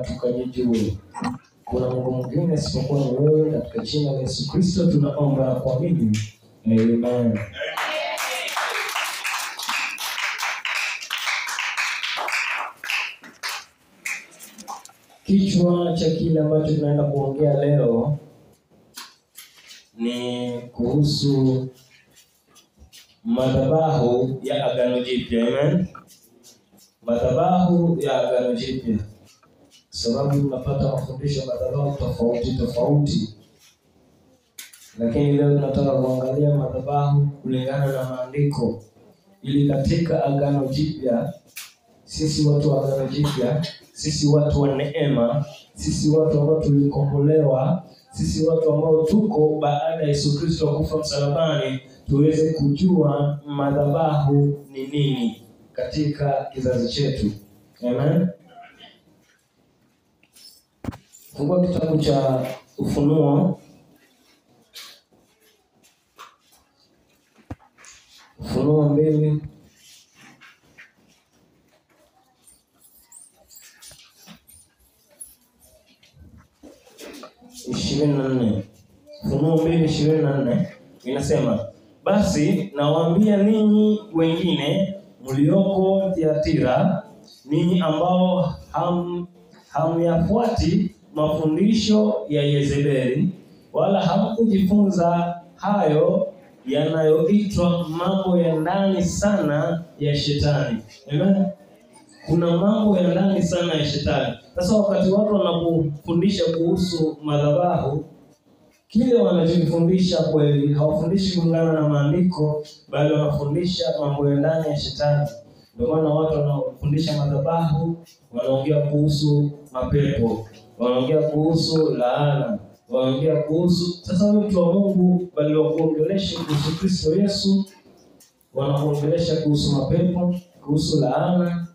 tukajijue. Kuna Mungu mwingine isipokuwa ni wewe. Katika jina la Yesu Kristo tunaomba na kuamini. Amen. Kichwa cha kile ambacho tunaenda kuongea leo ni kuhusu madhabahu ya Agano Jipya. Amen. Madhabahu ya Agano Jipya. Sababu tunapata mafundisho madhabahu tofauti. Lakini leo tunataka kuangalia madhabahu kulingana na maandiko. Ili katika Agano Jipya, sisi watu wa Agano Jipya, sisi watu wa neema, sisi watu ambao tulikombolewa, sisi watu ambao tuko baada ya Yesu Kristo kufa msalabani, tuweze kujua madhabahu ni nini katika kizazi chetu. Amen. Fungua kitabu cha Ufunuo. Ufunuo 2. Ufunuo 2:24 inasema, basi nawaambia ninyi wengine mlioko Thiatira, ninyi ambao hamyafuati mafundisho ya Yezebeli, wala hamkujifunza hayo yanayoitwa mambo ya ndani sana ya shetani. Amen. Kuna mambo ya ndani sana ya shetani. Sasa wakati watu wanapofundisha kuhusu madhabahu, kile wanachofundisha kweli hawafundishi kulingana na maandiko, bali wanafundisha mambo ya ndani ya shetani. Ndio maana watu wanaofundisha madhabahu wanaongea kuhusu mapepo, wanaongea kuhusu laana, wanaongea kuhusu. Sasa watu wa Mungu bali wakuongelesha kuhusu Kristo Yesu, wanaongelesha kuhusu mapepo, kuhusu laana,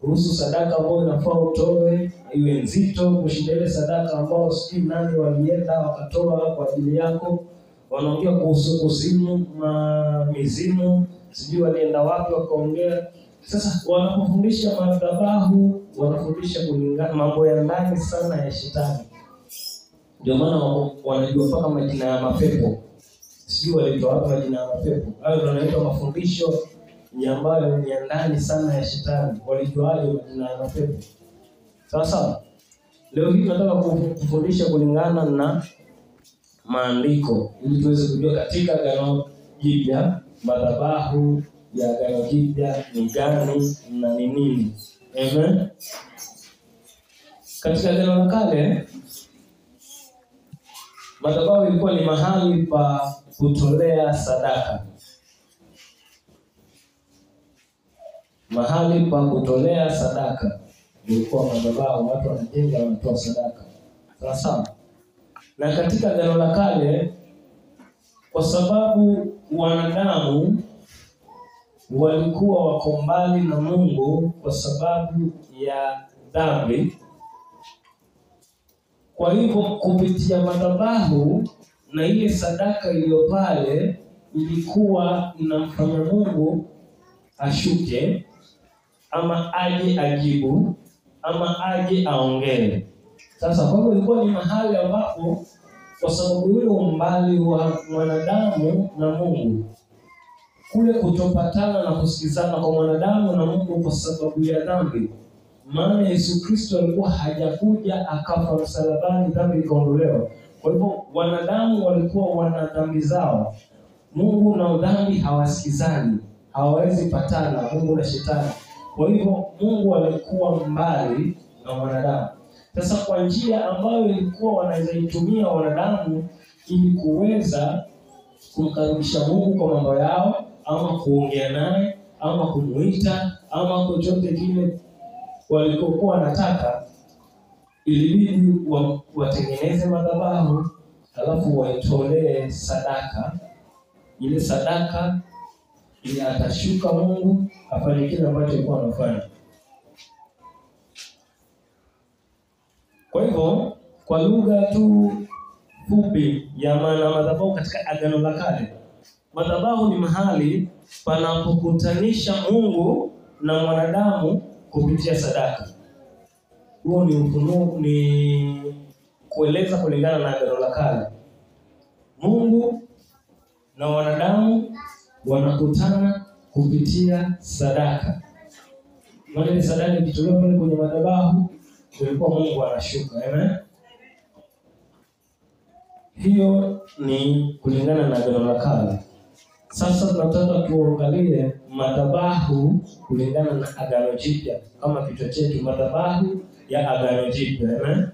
kuhusu sadaka ambayo inafaa utoe iwe nzito kushinda ile sadaka ambayo sijui nani walienda wakatoa kwa ajili yako. Wanaongea kuhusu kuzimu, mizimu, sijui walienda wapi wakaongea. Sasa wanapofundisha madhabahu, wanafundisha kulingana mambo ya ndani sana ya shetani. Ndio maana wanajua mpaka majina ya mapepo. Sijui walitoa wapi majina ya mapepo. Hayo wanaitwa mafundisho ambayo ni ndani sana ya shetani. Walijuaje majina ya mapepo? Sasa leo hii tunataka kufundisha kulingana na maandiko ili tuweze kujua katika Agano Jipya madhabahu ya Agano Jipya ni gani na ni nini. Amen. Katika Agano la Kale, madhabahu ilikuwa ni mahali pa kutolea sadaka. Mahali pa kutolea sadaka ilikuwa madhabahu, watu wanajenga wanatoa sadaka. Sawa. Na katika Agano la Kale, kwa sababu wanadamu walikuwa wako mbali na Mungu kwa sababu ya dhambi, kwa hivyo kupitia madhabahu na ile sadaka iliyo pale ilikuwa inamfanya Mungu ashuke, ama aje ajibu, ama aje aongee. Sasa kwa hivyo ilikuwa ni mahali ambapo kwa sababu ile umbali wa mwanadamu na Mungu, kule kutopatana na kusikizana kwa mwanadamu na Mungu kwa sababu ya dhambi. Maana Yesu Kristo alikuwa hajakuja akafa msalabani dhambi ikaondolewa. Kwa hivyo wanadamu walikuwa wana dhambi zao. Mungu na dhambi hawasikizani, hawawezi patana, Mungu na shetani. Kwa hivyo Mungu alikuwa mbali na wanadamu. Sasa kwa njia ambayo ilikuwa wanaweza itumia wanadamu ili kuweza kumkaribisha Mungu kwa mambo yao, ama kuongea naye, ama kumuita, ama chochote kile walikokuwa wanataka, ilibidi watengeneze madhabahu, alafu waitolee sadaka. Ile sadaka ili atashuka Mungu afanye kile ambacho alikuwa anafanya. Kwa hivyo, kwa lugha tu fupi ya maana madhabahu katika Agano la Kale, madhabahu ni mahali panapokutanisha Mungu na mwanadamu kupitia sadaka. huo ni ufunuo, ni kueleza kulingana na Agano la Kale. Mungu na wanadamu wanakutana kupitia sadaka. Mwale sadaka ikitolewa pale kwenye madhabahu, ilikuwa Mungu anashuka. Amen. Hiyo ni kulingana na Agano la Kale. Sasa tunataka tuangalie madhabahu kulingana na Agano Jipya, kama kichwa chetu, madhabahu ya Agano Jipya. Amen.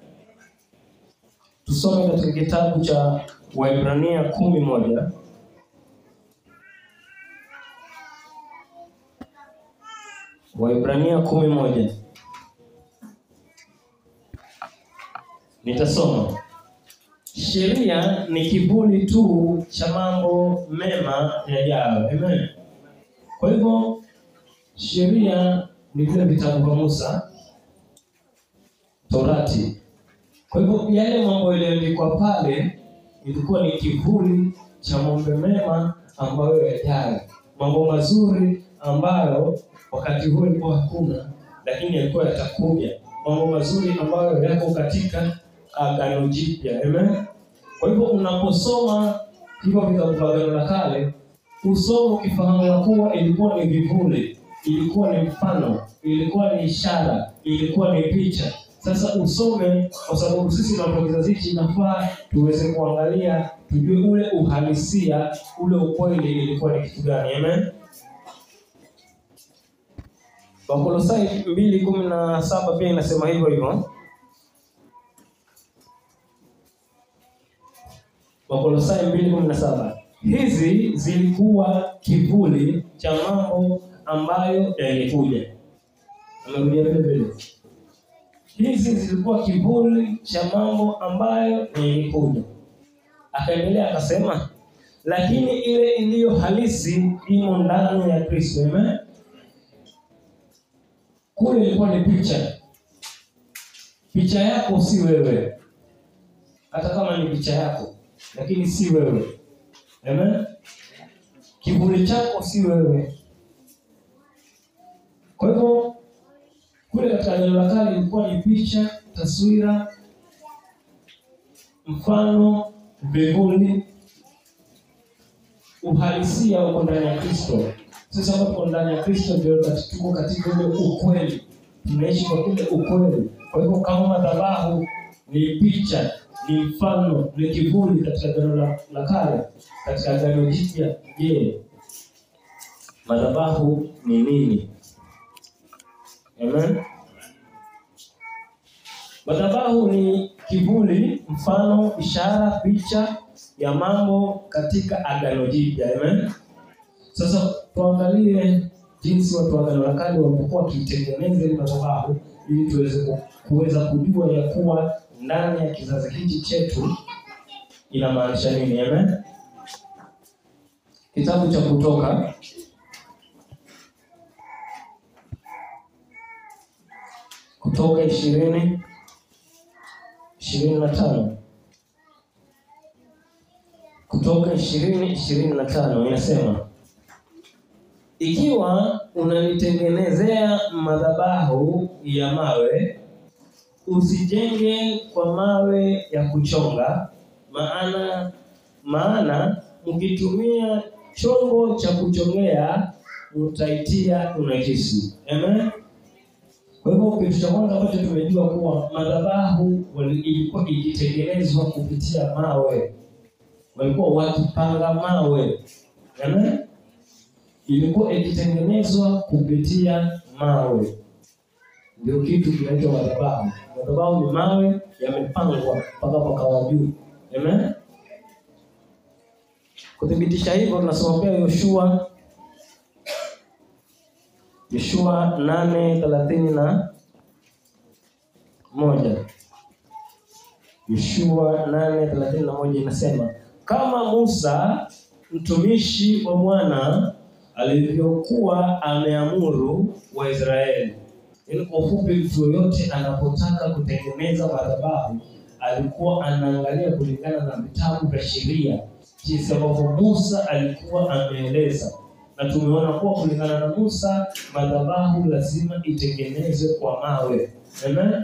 Tusome katika kitabu cha Waebrania 11. Waebrania 11. Nitasoma. Sheria ni kivuli tu cha mambo mema yajayo. Amen. Kwa hivyo sheria ni vile vitabu vya Musa, Torati. Kwa hivyo yale mambo yaliyoandikwa pale ilikuwa ni kivuli cha mambo mema ambayo yajayo. Mambo mazuri ambayo wakati huo ilikuwa hakuna, lakini yalikuwa yatakuja. Mambo mazuri ambayo yako katika Agano Jipya. Amen. Kwa hivyo unaposoma hivyo vitabu vya Agano la Kale, usome ukifahamu ya kuwa ilikuwa ni vivuli, ilikuwa ni mfano, ilikuwa ni ishara, ilikuwa ni picha. Sasa usome, kwa sababu sisi na kizazi hiki inafaa tuweze kuangalia, tujue ule uhalisia, ule ukweli ilikuwa ni kitu gani. Amen. Wakolosai 2:17 pia inasema hivyo hivyo. Wakolosai 2:17. Hizi zilikuwa kivuli cha mambo ambayo yalikuja. Amerudia vile. Hizi zilikuwa kivuli cha mambo ambayo yalikuja. Akaendelea akasema, lakini ile iliyo halisi imo ndani ya Kristo. Amen. Kule ilikuwa ni picha. Picha yako si wewe. Hata kama ni picha yako, lakini si wewe. Amen. Kivuli chako si wewe. Kwa hivyo kule katika Agano la Kale ilikuwa ni picha, taswira, mfano, vivuli. Uhalisia uko ndani ya Kristo. Sisi ambao tuko ndani ya Kristo ndio tuko katika ule ukweli. Tunaishi kwa kile ukweli. Kwa hivyo kama madhabahu ni picha, ni mfano, ni kivuli katika Agano la Kale, katika Agano Jipya, je, madhabahu ni nini? Amen. Madhabahu ni kivuli, mfano, ishara, picha ya mambo katika Agano Jipya. Amen. Sasa tuangalie jinsi watu wa Agano la Kale walikuwa wakitengeneza ile madhabahu ili tuweze kuweza kujua ya kuwa ndani ya kizazi hiki chetu inamaanisha nini. Amen. Kitabu cha Kutoka Kutoka 20:25. Kutoka 20:25 inasema, ikiwa unanitengenezea madhabahu ya mawe, usijenge kwa mawe ya kuchonga, maana mkitumia chombo cha kuchongea utaitia unajisi. Amen. Kwa hivyo kitu cha kwanza ambacho tumejua kuwa madhabahu ilikuwa ikitengenezwa kupitia mawe. Walikuwa wakipanga mawe. Amen. Ilikuwa ikitengenezwa kupitia mawe. Ndio kitu kinaitwa madhabahu. Madhabahu ni mawe yamepangwa mpaka pakawa juu. Amen. Kuthibitisha hivyo tunasoma pia Yoshua 8:31. Yoshua 8:31 inasema, kama Musa mtumishi wa Bwana alivyokuwa ameamuru wa Israeli. Ili kwa ufupi, mtu yote anapotaka kutengeneza madhabahu alikuwa anaangalia kulingana na vitabu vya sheria, jinsi ambavyo Musa alikuwa ameeleza. Na tumeona kuwa kulingana na Musa madhabahu lazima itengenezwe kwa mawe. Amen.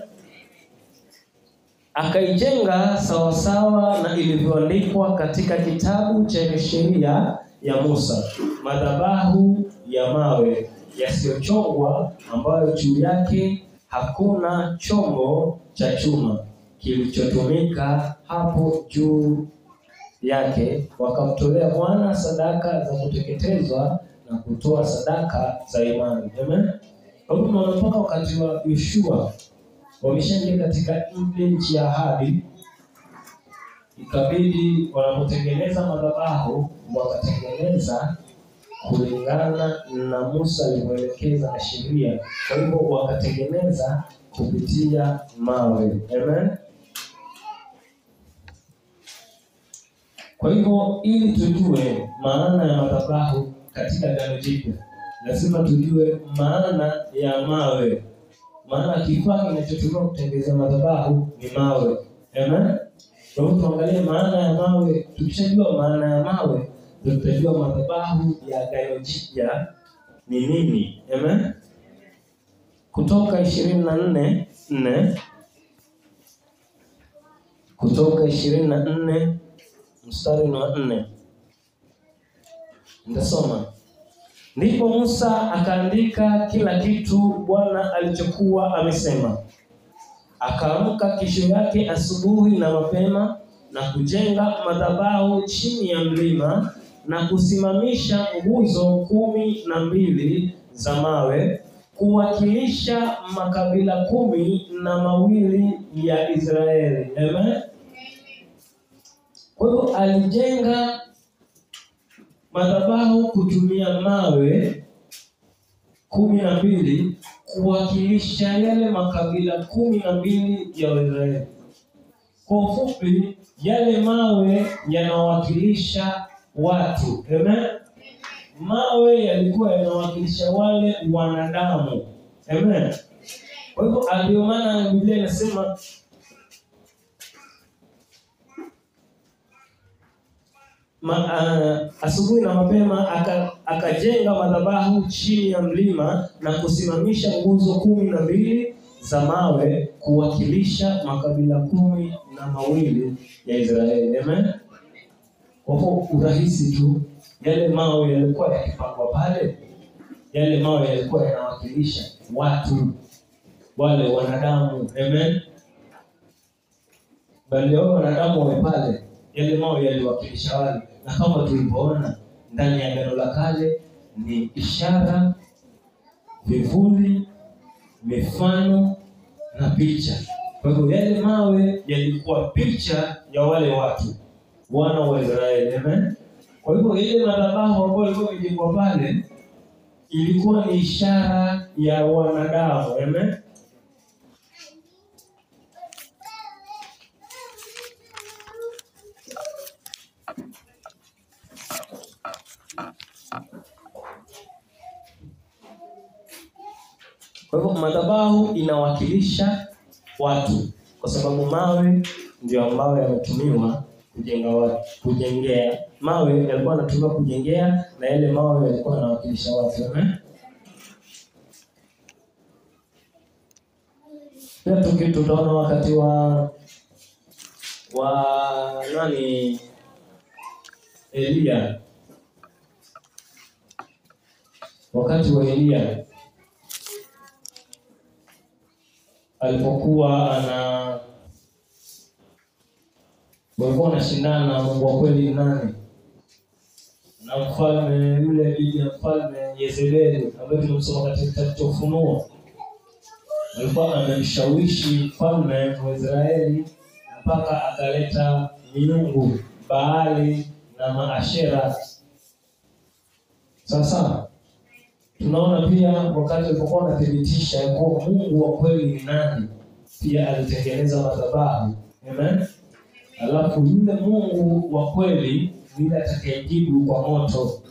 akaijenga sawasawa na ilivyoandikwa katika kitabu cha sheria ya Musa, madhabahu ya mawe yasiyochongwa, ambayo juu yake hakuna chombo cha chuma kilichotumika hapo juu yake. Wakamtolea Bwana sadaka za kuteketezwa na kutoa sadaka za imani. Amen. Kwa hivyo mpaka wakati wa Yoshua wameshaingia katika nchi ya ahadi, ikabidi wanapotengeneza madhabahu wakatengeneza kulingana na Musa alivyoelekeza na sheria. Kwa hivyo wakatengeneza kupitia mawe. Amen. Kwa hivyo ili tujue maana ya madhabahu katika Agano Jipya, lazima tujue maana ya mawe. Maana kifaa kinachotumika kutengeneza madhabahu ni mawe. Amen. Kwa hivyo tuangalie maana ya mawe. Tukishajua maana ya mawe, tutajua madhabahu ya Agano Jipya ni nini. Amen. Kutoka 24:4. Kutoka 24 mstari wa 4. Ndasoma. Ndipo Musa akaandika kila kitu Bwana alichokuwa amesema. Akaamka kesho yake asubuhi na mapema na kujenga madhabahu chini ya mlima na kusimamisha nguzo 12 za mawe kuwakilisha makabila 12 ya Israeli. Amen. Kwa hivyo alijenga madhabahu kutumia mawe 12 kuwakilisha yale makabila 12 ya Israeli. Kwa ufupi, yale mawe yanawakilisha watu. Amen. Mawe yalikuwa yanawakilisha wale wanadamu. Amen. Kwa hivyo ndio maana Biblia inasema asubuhi na mapema akajenga madhabahu chini ya mlima na kusimamisha nguzo 12 za mawe kuwakilisha makabila 12 ya Israeli. Amen. Kwa urahisi tu, yale mawe yalikuwa yakipangwa pale, yale mawe yalikuwa yanawakilisha watu, wale wanadamu. Amen. Bali wao wanadamu wale pale, yale mawe yaliwakilisha wale. Na kama tulivyoona ndani ya Agano la Kale, ni ishara, vivuli, mifano na picha. Kwa hivyo yale mawe yalikuwa picha ya wale watu, wana wa Israeli. Amen. Kwa hivyo ile madhabahu ambayo ilikuwa imejengwa pale ilikuwa ni ishara ya wanadamu. Amen. Kwa hivyo madhabahu inawakilisha watu, kwa sababu mawe ndio ambayo yametumiwa kujengea. Mawe yalikuwa yanatumiwa kujengea na yale mawe yalikuwa yanawakilisha watu. Amen. Pia tutaona wakati wa Elia. Wakati wa Elia alipokuwa walikuwa wanashindana na Mungu wa kweli nani? Na mfalme yule bibi ya mfalme Yezebeli, ambaye tunasoma katika kitabu cha Ufunuo. Alikuwa amemshawishi mfalme wa Israeli mpaka akaleta miungu Baali na Maashera. Sasa tunaona pia wakati alipokuwa anathibitisha kwa Mungu wa kweli ni nani, pia alitengeneza madhabahu. Amen. Alafu yule Mungu wa kweli ndiye atakayejibu kwa moto.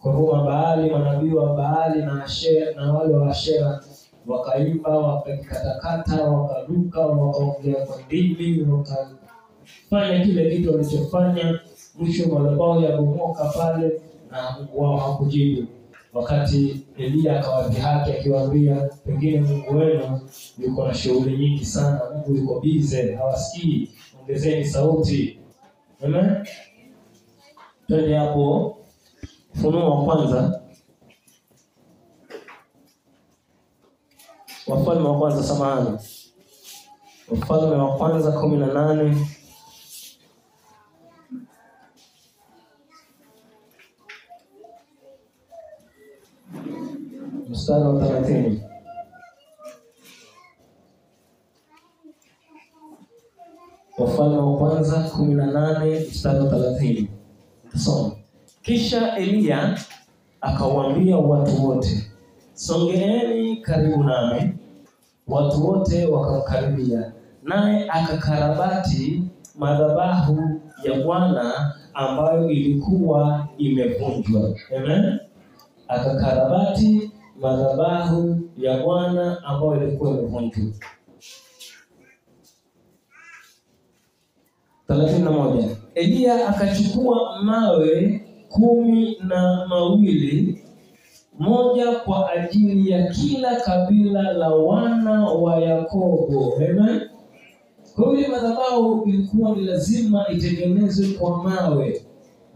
Kwa hivyo Baali, manabii wa Baali na Ashera na wale wa Ashera wakaimba, wakakatakata, wakaruka, wakaongea kwa ndimi, wakafanya kile kitu walichofanya. Mwisho madhabahu yabomoka pale na Mungu wao hakujibu. wakati Elia akawadhihaki akiwaambia pengine Mungu wenu yuko na shughuli nyingi sana, Mungu yuko busy, hawasikii, ongezeni sauti. Amen. Twende hapo Ufunuo wa kwanza. Wafalme wa kwanza 18 mstari wa 30. Wafalme wa kwanza 18 mstari wa 30. Tusome. Kisha Elia akawaambia watu wote, songeeni karibu nami. Watu wote wakamkaribia, naye akakarabati madhabahu ya Bwana ambayo ilikuwa imevunjwa. Amen. Akakarabati madhabahu ya Bwana ambayo ilikuwa imevunjwa. 31. Elia akachukua mawe 12, moja kwa ajili ya kila kabila la wana wa Yakobo. Amen. Kwa hiyo madhabahu ilikuwa ni lazima itengenezwe kwa mawe,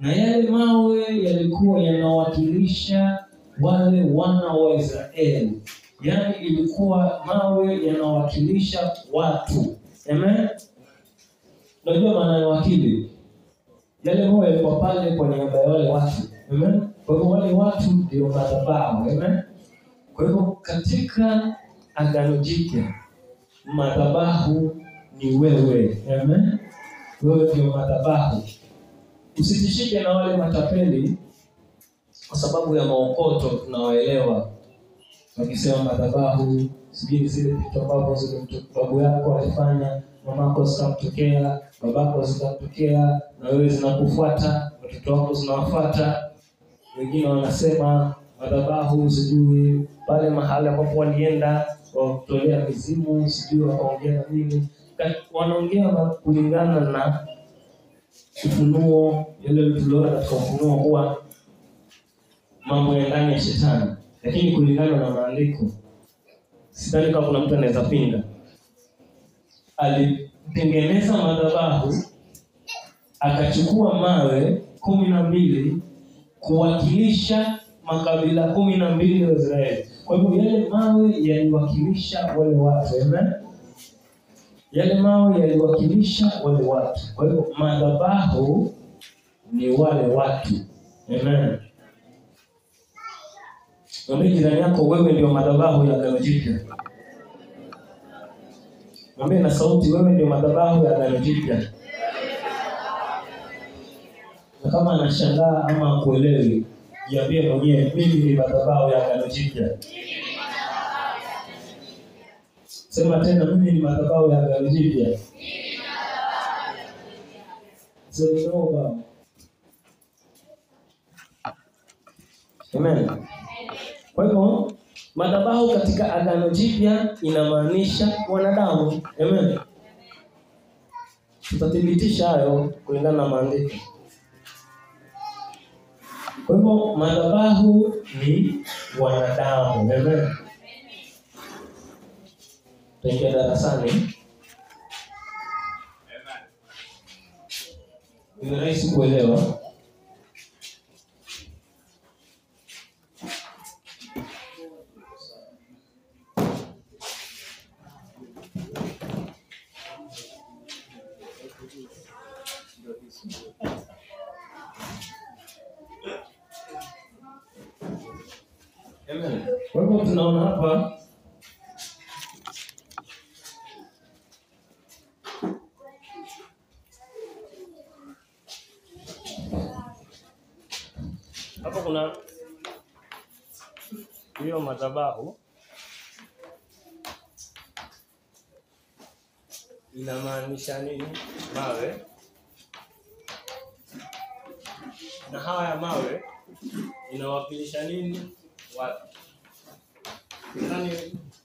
na yale mawe yalikuwa yanawakilisha wale wana wa Israeli. Yaani ilikuwa mawe yanawakilisha watu. Amen. Unajua maana ya wakili? Yale mawe yalikuwa pale kwa niaba ya wale watu. Amen. Kwa hivyo wale watu ndio madhabahu. Amen. Kwa hivyo katika Agano Jipya madhabahu ni wewe. Amen. Wewe ndio madhabahu. Usitishike na wale matapeli kwa sababu ya maokoto tunawaelewa. Wakisema madhabahu, sijui zile vitu ambavyo zile babu yako alifanya, mamako zikamtokea, babako zikamtokea, na wewe zinakufuata, watoto wako zinawafuata. Wengine wanasema madhabahu sijui pale mahali ambapo walienda wakutolea mizimu, sijui wakaongea nini. Wanaongea kulingana na ufunuo yale tuliona katika ufunuo kuwa mambo ya ndani ya shetani, lakini kulingana na maandiko sidhani kama kuna mtu anaweza pinga. Alitengeneza madhabahu, akachukua mawe 12 kuwakilisha makabila 12 ya Israeli. Kwa hivyo yale mawe yaliwakilisha wale watu. Amen. Yale mawe yaliwakilisha wale watu. Kwa hivyo madhabahu ni wale watu. Amen. Mwambie jirani yako, wewe ndio madhabahu ya Agano Jipya. Mwambie na sauti, wewe ndio madhabahu ya Agano Jipya. Na kama anashangaa ama hakuelewi, jiambie mwenyewe, mimi ni madhabahu ya Agano Jipya. Sema tena, mimi ni madhabahu ya Agano Jipya. Sema. Amen. Kwa hivyo madhabahu katika Agano Jipya inamaanisha wanadamu. Amen. Tutathibitisha hayo kulingana na maandiko. Kwa hivyo madhabahu ni wanadamu. Amen. Tuingia darasani. Amen. Ni rahisi kuelewa. Amen. Kwa hivyo tunaona hapa kuna hiyo madhabahu inamaanisha nini? Mawe. Na haya mawe inawakilisha nini? Watu. Nani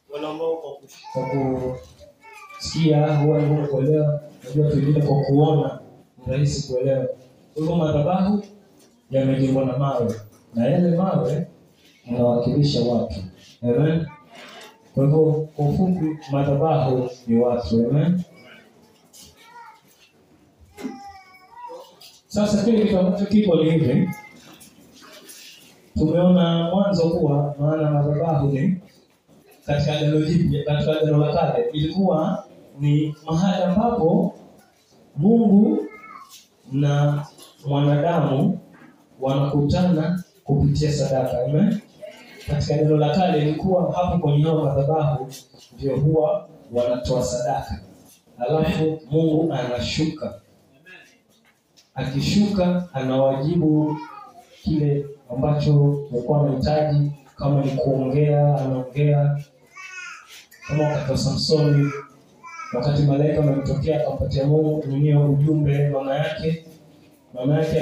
wale ambao kwa kusikia huwa ngumu kuelewa, najua tulienda kwa kuona ni rahisi kuelewa. Kwa hivyo madhabahu yamejengwa na mawe, na yale mawe inawakilisha watu. Amen. Kwa hivyo kwa ufupi madhabahu ni watu. Amen. Sasa kile kitu ambacho kipo ni hivi. Tumeona mwanzo kuwa maana madhabahu ni katika Agano Jipya, katika Agano la Kale ilikuwa ni mahali ambapo Mungu na mwanadamu wanakutana kupitia sadaka. Amen. Katika Agano la Kale ilikuwa hapo kwenye hao madhabahu ndio huwa wanatoa sadaka. Alafu Mungu anashuka. Akishuka anawajibu kile ambacho walikuwa wanahitaji, kama ni kuongea anaongea. Kama wakati wa Samsoni, wakati malaika amemtokea akampatia Mungu mwenyewe ujumbe mama yake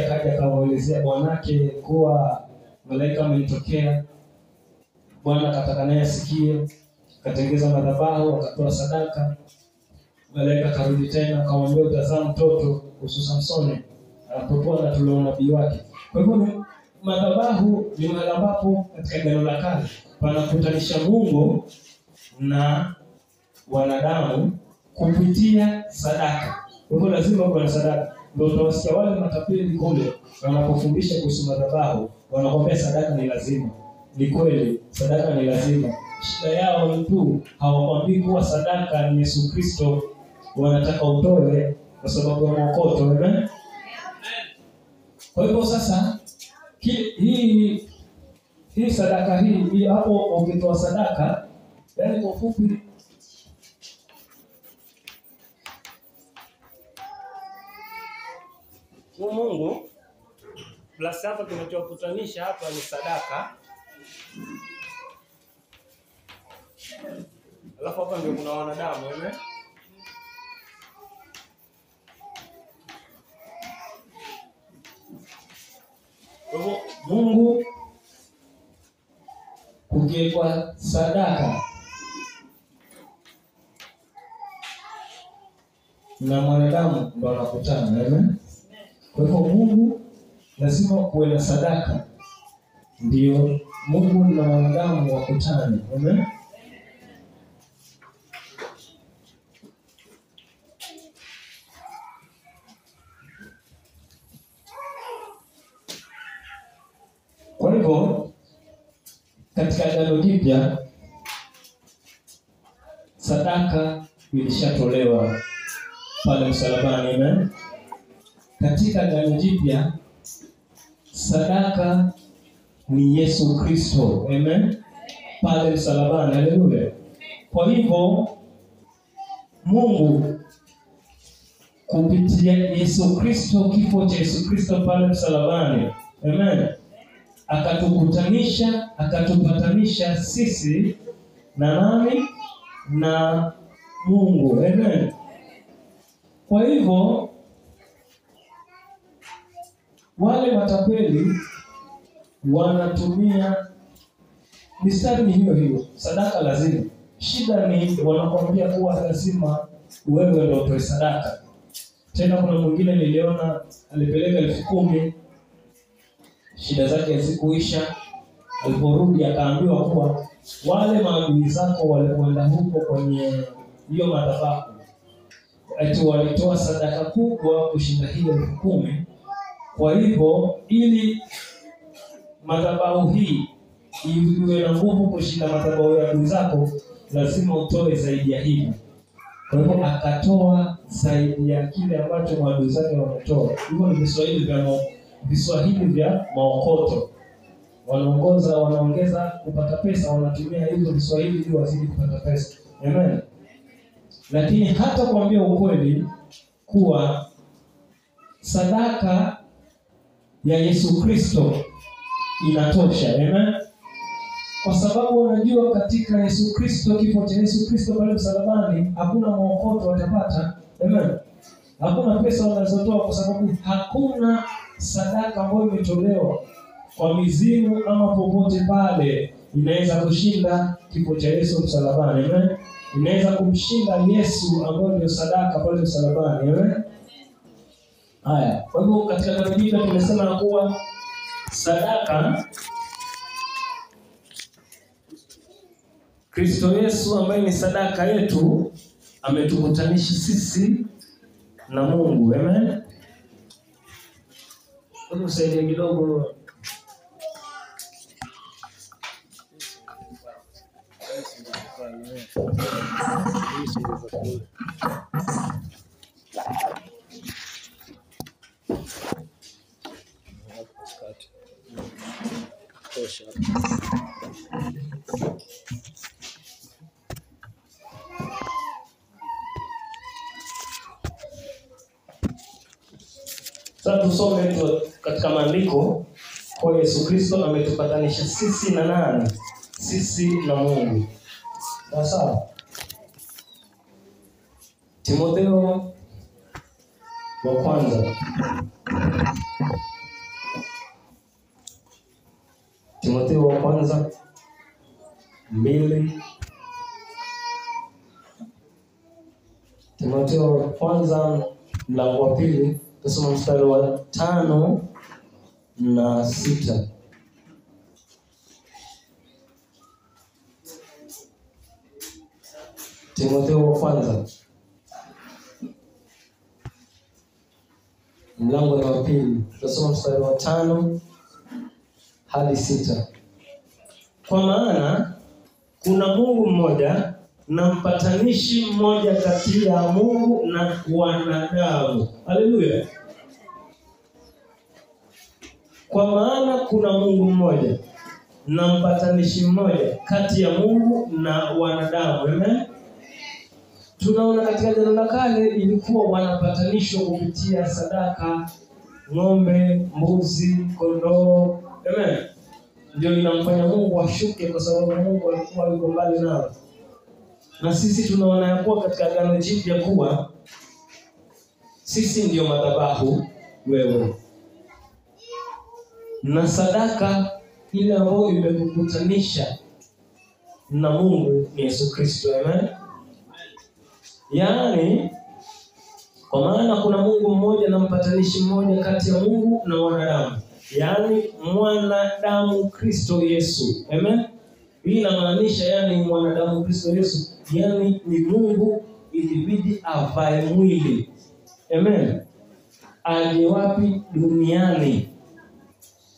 akaja akawaelezea bwanake kuwa malaika amenitokea, Bwana akataka naye asikie, akatengeza madhabahu, akatoa sadaka. Malaika karudi tena akamwambia utazaa mtoto kuhusu Samsoni, anapokuwa anatolewa nabii wake. Kwa hivyo madhabahu ni mahali ambapo katika Agano la Kale panakutanisha Mungu na wanadamu kupitia sadaka. Kwa hivyo lazima kuwe na sadaka. Ndio utawasikia wale matapeli kule wanapofundisha kuhusu madhabahu, wanakwambia sadaka ni lazima. Ni kweli, sadaka ni lazima. Shida yao ni tu hawakwambii kuwa sadaka ni Yesu Kristo, wanataka utoe kwa sababu ya mwokoto. Amen. Kwa hivyo sasa hii sadaka hii hapo ukitoa sadaka, yani kwa ufupi Mungu plus hapa kinachokutanisha hapa ni sadaka. Alafu hapa ndio kuna wanadamu. Amen. Kwa hivyo Mungu kukiwa sadaka na mwanadamu ndio wanakutana. Amen. Kwa hivyo Mungu lazima kuwe na sadaka ndio Mungu na wanadamu wakutane. Amen. Kwa hivyo katika Agano Jipya sadaka ilishatolewa pale msalabani. Amen. Katika Agano Jipya sadaka ni Yesu Kristo. Amen. Pale msalabani. Haleluya. Kwa hivyo Mungu kupitia Yesu Kristo, kifo cha Yesu Kristo pale msalabani, amen, akatupatanisha sisi na nani? Na Mungu. Amen. Kwa hivyo wale matapeli wanatumia mistari hiyo hiyo, sadaka lazima. Shida ni wanakuambia kuwa lazima wewe ndio utoe sadaka. Tena kuna mwingine niliona alipeleka 10,000, shida zake hazikuisha. Aliporudi akaambiwa kuwa wale maadui zako walipoenda huko kwenye hiyo madhabahu ati walitoa sadaka kubwa kushinda hiyo 10,000. Kwa hivyo ili madhabahu hii iwe na nguvu kushinda madhabahu ya adui zako, lazima utoe zaidi ya hivyo. Kwa hivyo akatoa zaidi ya kile ambacho maadui zake wametoa. Hivyo ni Viswahili vya maokoto. Wanaongeza kupata pesa, wanatumia hizo Viswahili ili wazidi kupata pesa. Amen. Lakini hata kuambia ukweli kuwa sadaka ya Yesu Kristo inatosha. Amen. Kwa sababu unajua katika Yesu Kristo, kifo cha Yesu Kristo pale msalabani, hakuna maokoto watapata. Amen. Hakuna pesa wanazotoa, kwa sababu hakuna sadaka ambayo imetolewa kwa mizimu ama popote pale inaweza kushinda kifo cha Yesu msalabani. Amen. Inaweza kumshinda Yesu ambaye ndio sadaka pale msalabani. Amen. Haya, kwa hivyo katika Biblia tumesema kuwa sadaka Kristo Yesu ambaye ni sadaka yetu ametukutanisha sisi na Mungu. Amen. Hebu saidia kidogo. Sasa tusome katika maandiko kwa Yesu Kristo ametupatanisha sisi na nani? Sisi na Mungu. Sasa Timotheo wa kwanza. Timotheo wa kwanza 2. Timotheo wa kwanza mlango wa 2 tusome mstari wa 5 na 6. Timotheo wa kwanza mlango wa 2 tusome mstari wa 5 hadi 6. Kwa maana kuna Mungu mmoja na mpatanishi mmoja kati ya Mungu na wanadamu. Haleluya. Kwa maana kuna Mungu mmoja na mpatanishi mmoja kati ya Mungu na wanadamu. Amen. Tunaona katika Agano la Kale ilikuwa wanapatanishwa kupitia sadaka, ng'ombe, mbuzi, kondoo. Amen. Ndio inamfanya Mungu ashuke kwa sababu Mungu alikuwa yuko mbali nao. Na sisi tunaona ya kuwa katika Agano Jipya kuwa sisi ndio madhabahu wewe. Na sadaka ile ambayo imekukutanisha na Mungu ni Yesu Kristo. Amen. Yaani kwa maana kuna Mungu mmoja na mpatanishi mmoja kati ya Mungu na wanadamu. Yaani mwanadamu Kristo Yesu. Amen. Hii inamaanisha yaani mwanadamu Kristo Yesu, yaani ni Mungu ilibidi avae mwili. Amen. Aje wapi? Duniani.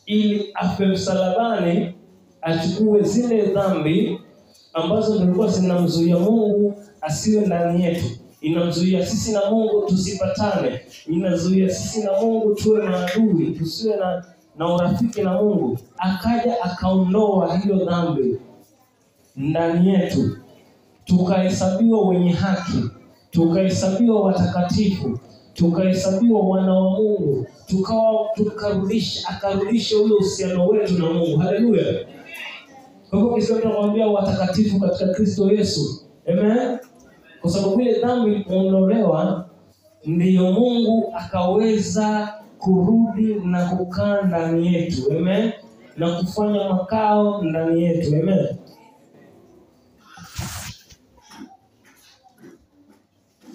Ili afe msalabani achukue zile dhambi ambazo zilikuwa zinamzuia Mungu asiwe ndani yetu. Inamzuia sisi na Mungu tusipatane. Inazuia sisi na Mungu tuwe na adui, tusiwe na urafiki na Mungu. Akaja akaondoa hiyo dhambi ndani yetu. Tukahesabiwa wenye haki, tukahesabiwa watakatifu, tukahesabiwa wana wa Mungu, akarudisha ule uhusiano wetu na Mungu. Haleluya. Kwa hivyo Kristo anamwambia watakatifu katika Kristo Yesu. Amen. Kwa sababu ile dhambi ilipoondolewa ndiyo Mungu akaweza kurudi na kukaa ndani yetu. Amen. Na kufanya makao ndani yetu. Amen.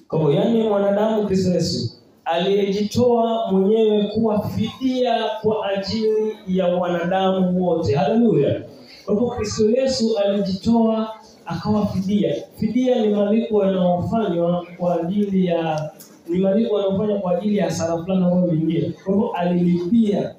Kwa yaani mwanadamu Kristo Yesu aliyejitoa mwenyewe kuwa fidia kwa ajili ya wanadamu wote. Haleluya. Kwa hivyo Kristo Yesu alijitoa akawa fidia. Fidia ni malipo yanayofanywa kwa ajili ya hasara fulani ambayo imeingia. Kwa hivyo alilipia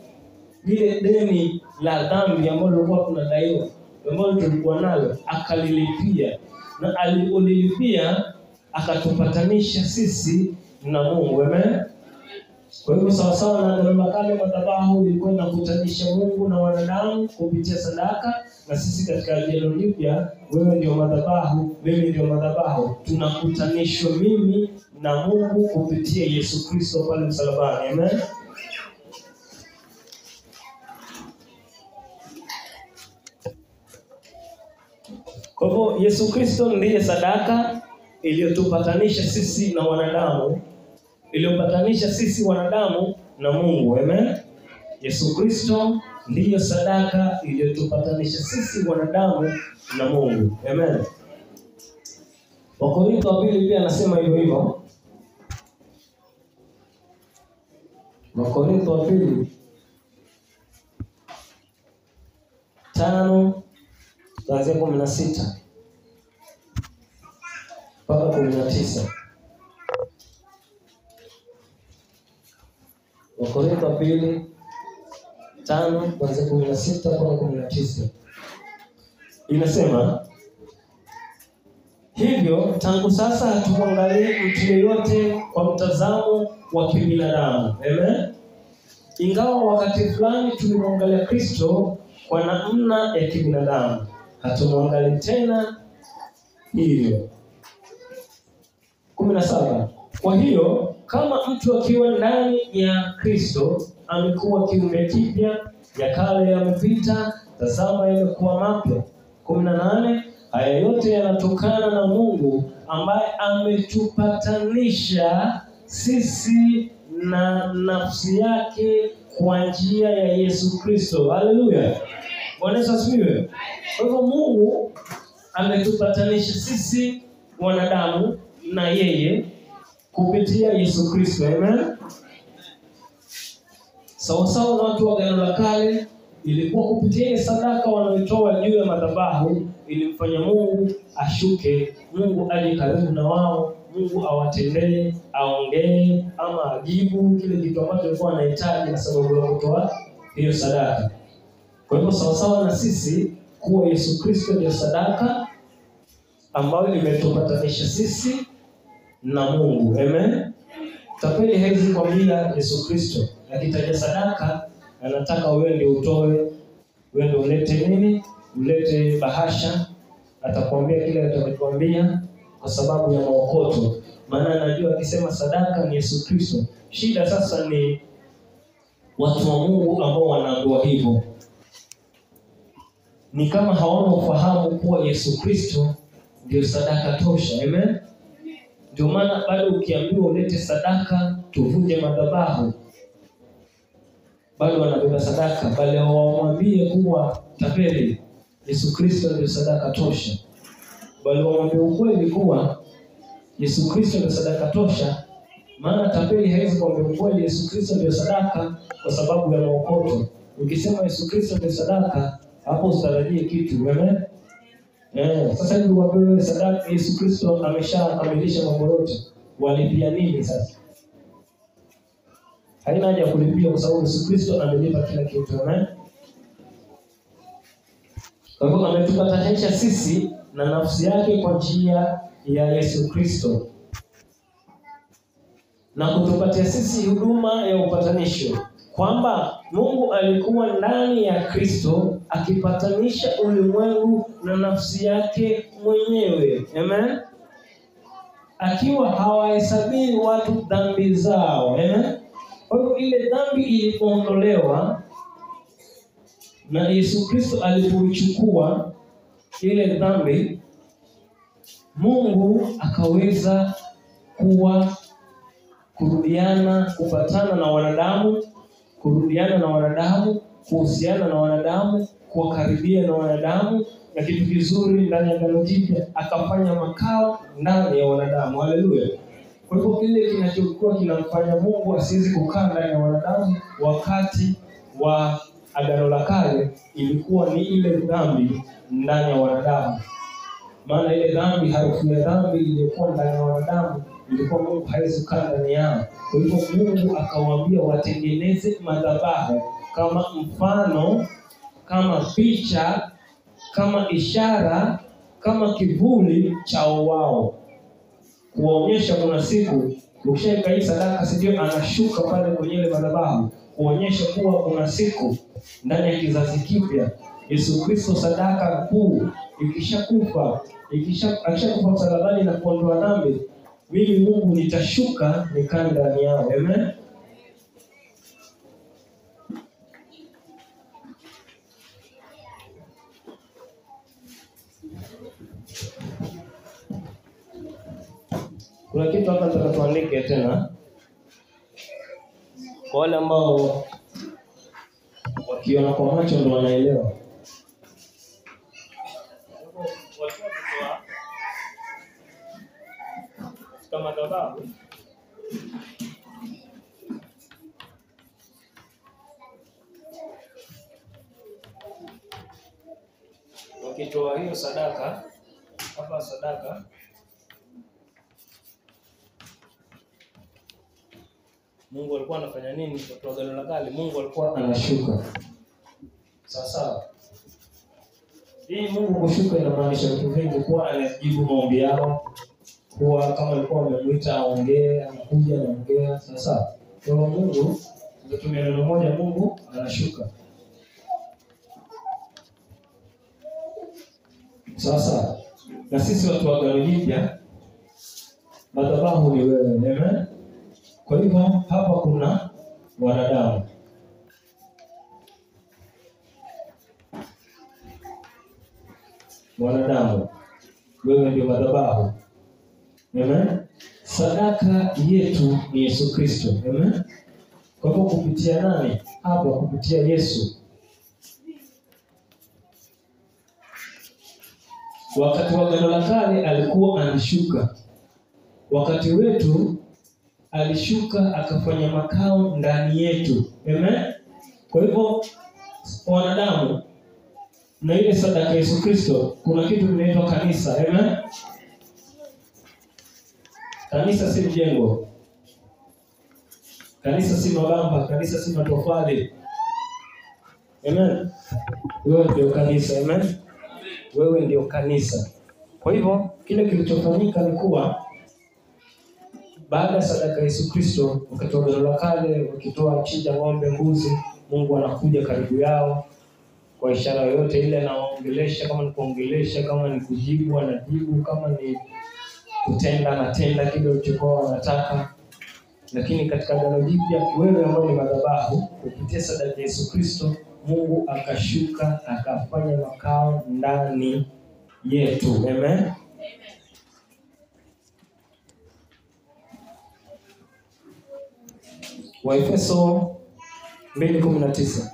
lile deni la dhambi ambalo lilikuwa tunadaiwa, ambalo tulikuwa nalo, akalilipia. Na alipolilipia akatupatanisha sisi na Mungu. Amen. Kwa hivyo sawa sawa na Agano la Kale, madhabahu ilikuwa inakutanisha Mungu na wanadamu kupitia sadaka, na sisi katika Agano Jipya wewe ndio madhabahu, mimi ndio madhabahu. Tunakutanishwa mimi na Mungu kupitia Yesu Kristo pale msalabani. Amen. Kwa hivyo Yesu Kristo ndiye sadaka iliyotupatanisha sisi na wanadamu, iliyopatanisha sisi wanadamu na Mungu. Amen. Yesu Kristo ndiyo sadaka iliyotupatanisha sisi wanadamu na Mungu. Amen. Wakorintho wa pili pia anasema hivyo hivyo. Wakorintho wa pili 5:16. mpaka 19. Wakorintho wa pili 5 kuanzia 16 mpaka 19. Inasema hivyo, tangu sasa hatumwangalii mtu yeyote kwa mtazamo wa kibinadamu. Amen. Ingawa wakati fulani tulimwangalia Kristo kwa namna ya kibinadamu, hatumwangalii tena hivyo. 17. Kwa hiyo kama mtu akiwa ndani ya Kristo, amekuwa kiumbe kipya, ya kale yamepita, tazama yamekuwa mapya. 18. Haya yote yanatokana na Mungu ambaye ametupatanisha sisi na nafsi yake kwa njia ya Yesu Kristo. Haleluya. Bwana Yesu asifiwe. Kwa hivyo Mungu ametupatanisha sisi wanadamu na yeye kupitia Yesu Kristo. Amen. Sawasawa na watu wa Agano la Kale, ilikuwa kupitia ile sadaka wanaoitoa juu ya madhabahu ilimfanya Mungu ashuke, Mungu aje karibu na wao, Mungu awatendee, aongee ama ajibu kile kitu ambacho alikuwa anahitaji na sababu ya kutoa hiyo sadaka. Kwa hivyo sawasawa na sisi kuwa Yesu Kristo ndiyo sadaka ambayo imetupatanisha sisi na Mungu. Amen. Tapeli haizi kwambia Yesu Kristo akitaja sadaka anataka wewe ndio utoe, wewe ndio ulete nini? Ulete bahasha. Atakwambia kile atakwambia kwa sababu ya maokoto. Maana anajua akisema sadaka ni Yesu Kristo. Shida sasa ni watu wa Mungu ambao wanaambiwa hivyo. Ni kama hawana ufahamu kuwa Yesu Kristo ndio sadaka tosha. Amen. Ndio maana bado ukiambiwa ulete sadaka tuvunje madhabahu, bado wanabeba sadaka, bali wamwambie kuwa tapeli Yesu Kristo ndio sadaka tosha. Bali wamwambie ukweli kuwa Yesu Kristo ndio sadaka tosha. Maana tapeli haiwezi kuambia ukweli Yesu Kristo ndio sadaka kwa sababu ya maokoto. Ukisema Yesu Kristo ndio sadaka, hapo usitarajie kitu. Amen. Sasa hivi wapewe sadaka, Yesu Kristo ameshakamilisha mambo yote. Walipia nini sasa? Haina haja ya kulipia kwa sababu Yesu Kristo amelipa kila kitu. Amen. Kwa hivyo ametupatanisha sisi na nafsi yake kwa njia ya Yesu Kristo, na kutupatia sisi huduma ya upatanisho, kwamba Mungu alikuwa ndani ya Kristo akipatanisha ulimwengu na nafsi yake mwenyewe. Amen. Akiwa hawahesabii watu dhambi zao. Amen. Kwa hiyo ile dhambi ilipoondolewa na Yesu Kristo alipoichukua ile dhambi, Mungu akaweza kurudiana, kupatana na wanadamu, kurudiana na wanadamu, kuhusiana na wanadamu, kuwakaribia na wanadamu, na kitu kizuri ndani ya Agano Jipya akafanya makao ndani ya wanadamu. Haleluya. Kwa hivyo kile kinachokuwa kinamfanya Mungu asiwezi kukaa ndani ya wanadamu wakati wa Agano la Kale ilikuwa ni ile dhambi ndani ya wanadamu. Maana ile dhambi, harufu ya dhambi ilikuwa ndani ya wanadamu, ilikuwa Mungu hawezi kukaa ndani yao. Kwa hivyo Mungu akawaambia watengeneze madhabahu kama mfano, kama picha, kama ishara, kama kivuli cha wao, kuonyesha kuna siku ukishaweka hii sadaka sio anashuka pale kwenye ile madhabahu, kuonyesha kuwa kuna siku ndani ya kizazi kipya Yesu Kristo sadaka kuu ikishakufa msalabani na kuondoa dhambi, mimi Mungu nitashuka nikaa ndani yao. Amen. Kuna kitu hapa nataka tuandike tena kwa wale ambao wakiona kwa macho ndio wanaelewa. Kama madhabahu wakitoa hiyo sadaka hapa, sadaka Mungu alikuwa anafanya nini kwa Agano la Kale? Mungu alikuwa anashuka. Sasa hii Mungu kushuka inamaanisha vitu vingi, kuwa anajibu maombi yao, kuwa kama alikuwa amemuita aongee, anakuja anaongea. Sasa kwa Mungu tunatumia neno moja, Mungu anashuka. Sasa na sisi watu wa Agano Jipya, madhabahu ni wewe. Amen. Kwa hivyo hapa kuna wanadamu. Wanadamu, wewe ndio madhabahu. Amen. Sadaka yetu ni Yesu Kristo. Amen. Kwa hivyo kupitia nani? Hapa kupitia Yesu. Wakati wa Agano la Kale alikuwa anashuka. Wakati wetu alishuka akafanya makao ndani yetu. Amen. Kwa hivyo wanadamu na ile sadaka ya Yesu Kristo, kuna kitu kinaitwa kanisa. Amen. Kanisa si mjengo. Kanisa si mabamba, kanisa si matofali. Amen. Wewe ndio kanisa. Amen. Wewe ndio kanisa. Kwa hivyo kile kilichofanyika ni kuwa baada ya sadaka ya Yesu Kristo, wakati wa Agano la Kale wakitoa chinja ng'ombe, mbuzi, Mungu anakuja karibu yao kwa ishara yoyote ile, anaongelesha. Kama ni kuongelesha, kama ni kujibu anajibu, kama ni kutenda anatenda kile ulichokuwa wanataka. Lakini katika Agano Jipya, wewe ambao ni madhabahu, kupitia sadaka ya Yesu Kristo, Mungu akashuka akafanya makao ndani yetu. Amen. Waefeso 2:19.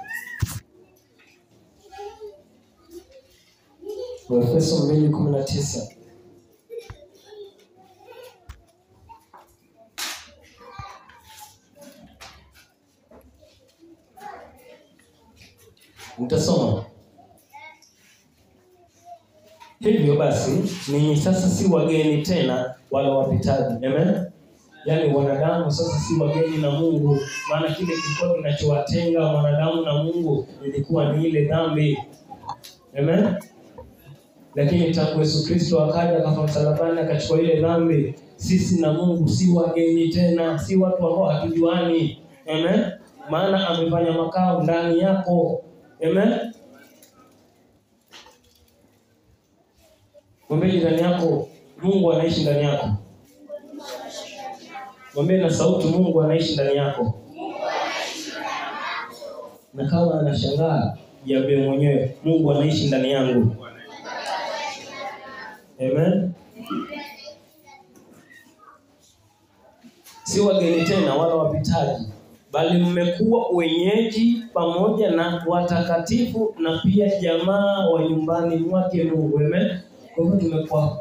Waefeso 2:19. Nitasoma. Hivyo basi, ninyi sasa si wageni tena wala wapitaji. Amen. Yaani wanadamu sasa si wageni na Mungu, maana kile kilikuwa kinachowatenga wanadamu na Mungu ilikuwa ni ile dhambi. Amen. Lakini tangu Yesu Kristo akaja akafa msalabani akachukua ile dhambi, sisi na Mungu si wageni tena, si watu ambao hatujuani. Amen. Maana amefanya makao ndani yako. Amen. Mwambie ndani yako, Mungu anaishi ndani yako. Mwambie na sauti, Mungu anaishi ndani yako. Na kama anashangaa, jiambie mwenyewe, Mungu anaishi ndani yangu. Amen. Si wageni tena wala wapitaji, bali mmekuwa wenyeji pamoja na watakatifu na pia jamaa wa nyumbani mwake Mungu. Amen. Kwa hivyo tumekuwa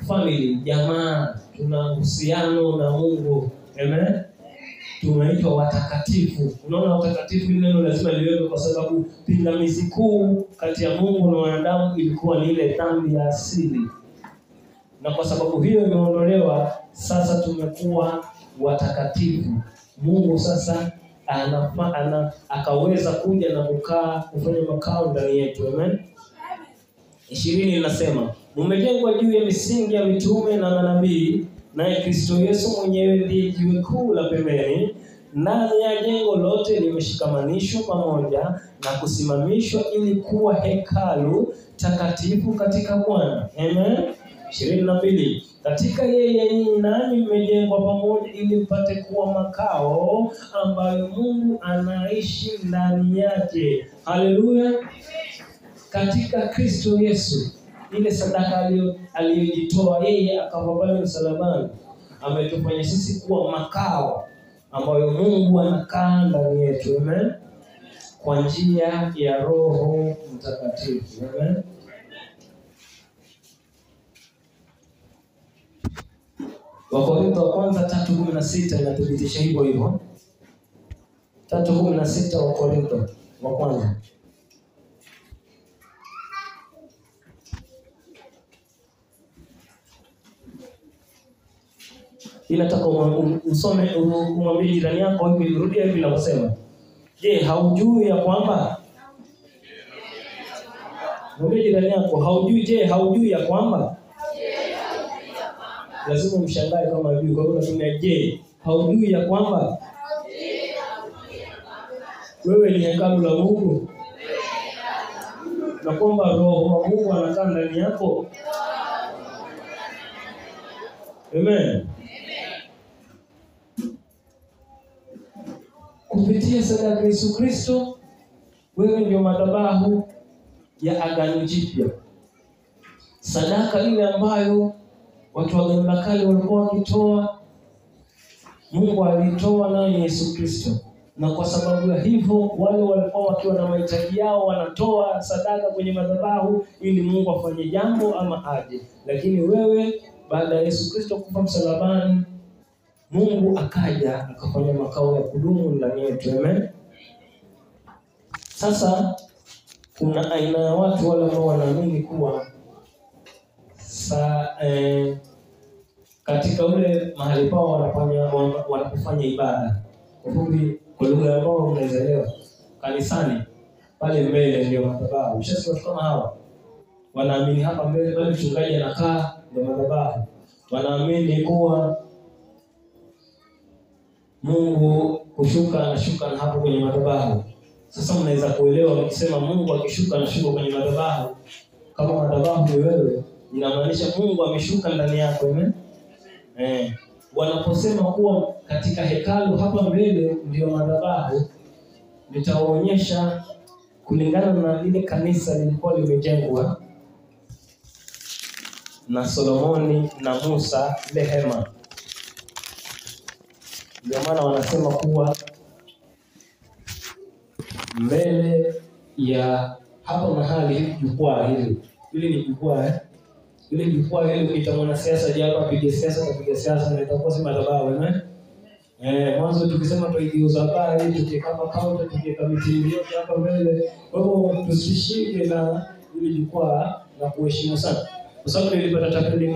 family, jamaa, tuna uhusiano na Mungu. Amen. Tumeitwa watakatifu. Unaona, watakatifu ni neno lazima liwekwe, kwa sababu pingamizi kuu kati ya Mungu na wanadamu ilikuwa ni ile dhambi ya asili. Na kwa sababu hiyo imeondolewa, sasa tumekuwa watakatifu. Mungu sasa akaweza kuja na kufanya makao ndani yetu. Amen. 20 inasema, mmejengwa juu ya misingi ya mitume na manabii, naye Kristo Yesu mwenyewe ndiye jiwe kuu la pembeni. Ndani ya jengo lote limeshikamanishwa pamoja na kusimamishwa ili kuwa hekalu takatifu katika Bwana. Amen. 22, katika yeye nyinyi nanyi mmejengwa pamoja ili mpate kuwa makao ambayo Mungu anaishi ndani yake. Haleluya. Katika Kristo Yesu, ile sadaka aliyojitoa yeye akafa pale msalabani, ametufanya sisi kuwa makao ambayo Mungu anakaa ndani yetu. Amen. Kwa njia ya Roho Mtakatifu. Amen. Wakorintho wa kwanza 3:16 inathibitisha hivyo hivyo. 3:16 Wakorintho wa kwanza. Inataka usome, umwambie jirani yako hivi, rudia hivi ninavyosema. Je, haujui ya kwamba? Mwambie jirani yako, haujui. Je, haujui ya kwamba? Lazima mshangae kama hujui. Kwa hiyo unatumia je, haujui ya kwamba? Wewe ni hekalu la Mungu. Na kwamba Roho wa Mungu anakaa ndani yako. Amen. Kupitia sadaka ya Yesu Kristo, wewe ndio madhabahu ya Agano Jipya. Sadaka ile ambayo watu wa Agano la Kale walikuwa wakitoa, Mungu alitoa nayo Yesu Kristo. Na kwa sababu ya hivyo, wale walikuwa wakiwa na mahitaji yao wanatoa sadaka kwenye madhabahu ili Mungu afanye jambo ama aje. Lakini wewe, baada ya Yesu Kristo kufa msalabani, Mungu akaja akafanya makao ya kudumu ndani yetu. Amen. Sasa kuna aina ya watu wale ambao wanaamini kuwa katika ule mahali pao wanapofanya ibada. Kwa fupi, kwa lugha ambao mnaelewa, kanisani pale mbele ndio madhabahu. Ushasikia watu kama hawa? Wanaamini hapa mbele bali mchungaji anakaa ndio madhabahu. Wanaamini kuwa Mungu anashuka na hapo kwenye madhabahu. Sasa mnaweza kuelewa nikisema Mungu akishuka anashuka kwenye madhabahu. Kama madhabahu ni wewe, inamaanisha Mungu ameshuka ndani yako. Amen. Wanaposema kuwa katika hekalu hapa mbele ndio madhabahu, nitawaonyesha kulingana na lile kanisa lilikuwa limejengwa na Solomoni na Musa, ile hema. Ndio maana wanasema kuwa mbele ya hapa mahali jukwaa hili. Hili ni jukwaa Ile jukwaa hili ukitamana siasa hapa apige siasa na itakuwa si madhabahu. Amen. Mwanzo tukisema tuigeuza habari, tukikapa kaunta, tukiweka miti yote hapa mbele. Kwa hiyo tusishike na ile jukwaa na kuheshimu sana. Kwa sababu nilipata takriban